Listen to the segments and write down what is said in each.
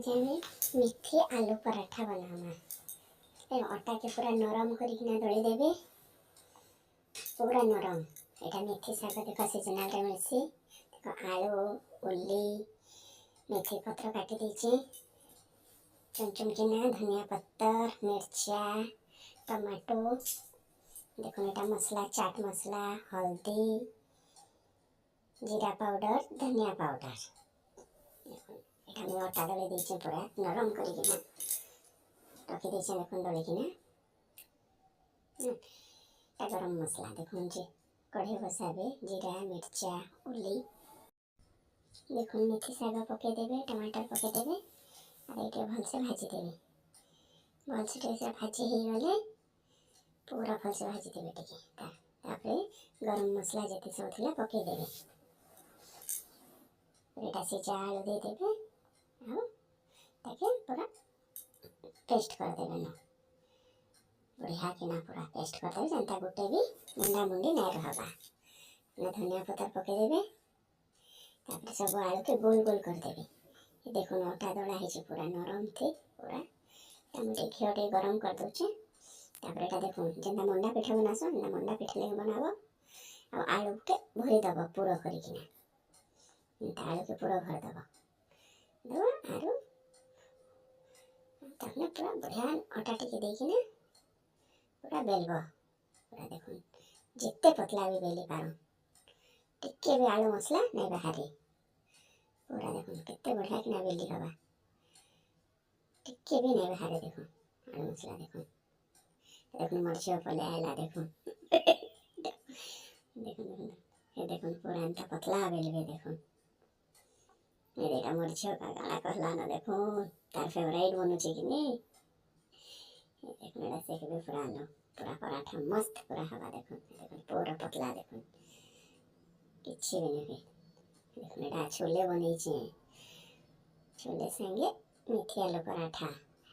आज आम मेथी आलू पराठा बनामा। अटा के पूरा नरम करना दली देवे, पूरा नरम। यहाँ मेथी शाग देख सीजनाल मिलसी। देख आलू उल्ली मेथी पत्र काटी देचे चुन चुन किना, धनिया पत्तर, मिर्चा, टमाटो। देखो यहाँ मसला, चाट मसला, हल्दी, जीरा पाउडर, धनिया पाउडर। यहाँ अटा दली देचे पूरा नरम करकिना रखी देचे। देखो दलिकिना गरम मसला देखो जी कढ़ी बसाबे, जीरा मिर्चा उल्ली। देखो मेथी शाग पकईदेवे, टमाटर पकईदेवे और ये भलसे भाजीदेवे। भलसे टे भाजी हो गले पूरा भलसे भाजीदेवे टे। गरम मसला जिते सब थी पकईदेवे। यहाँ सीझा आलू देदेवे पूरा पेस्ट करदेवे न बढ़िया कि पूरा पेस्ट करदेवे जनता गोटे भी मुंडा मुंडी नहीं रहबा। धनिया पत्तर पकईदेवे सब आलू के गोल गोल करदेवे। देखो अटा दला है पूरा नरम थी पूरा। मुझे घी टे गरम कर दूचे। यहाँ देखो जेनता मंडा पिठा बनास मंडा पिठा लगे बनाब। आलू के भरी दब पूरा करकिना आलू के पूरा भर दब आलू तक पूरा बढ़िया अटा टिके देकिना पूरा बेलब। पूरा देखो जिते पतला भी बेली पार टिके भी आलू मसला नहीं बाहरी। पूरा देखो कितने बढ़िया किना बेली हवा टिके भी नहीं बाहरी। देखो आलू मसला देखो देखो मर्ची पले आएला देखो देखो ये देखो पूरा एंता पतला बेलबे। देखो ये देखा मर्ची का गाला कहला न देखो तार फेवरेट बनुचे कि नहीं। देखो मेरा सेकबे पूरा आलू पूरा पराठा मस्त पूरा हवा। देखो देखो पूरा पतला देखो किसी भी नहीं। देखो मेरा छोले बनी छोले संगे मेथी आलू पराठा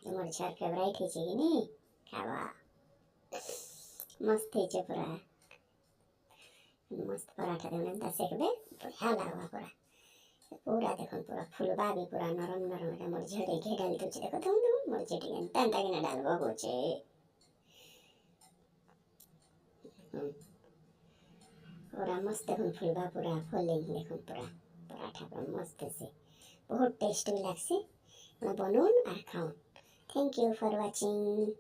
मर्चार फेवरेट है कि नहीं। खावा मस्त है पूरा मस्त पराठा देखो सेकबे बढ़िया लगवा पूरा। पूरा देखो पूरा फुलबा भी पूरा नरम नरम। मर्ची घी डाल दूचे देखो तुम मर्ची एंता एंता कि डालबो गोचे। पूरा मस्त देखो फुलबा पूरा फुलिंग देखो पूरा पराठा पूरा मस्त से बहुत टेस्टी लगसी। बनून और खाऊन। Thank you for watching.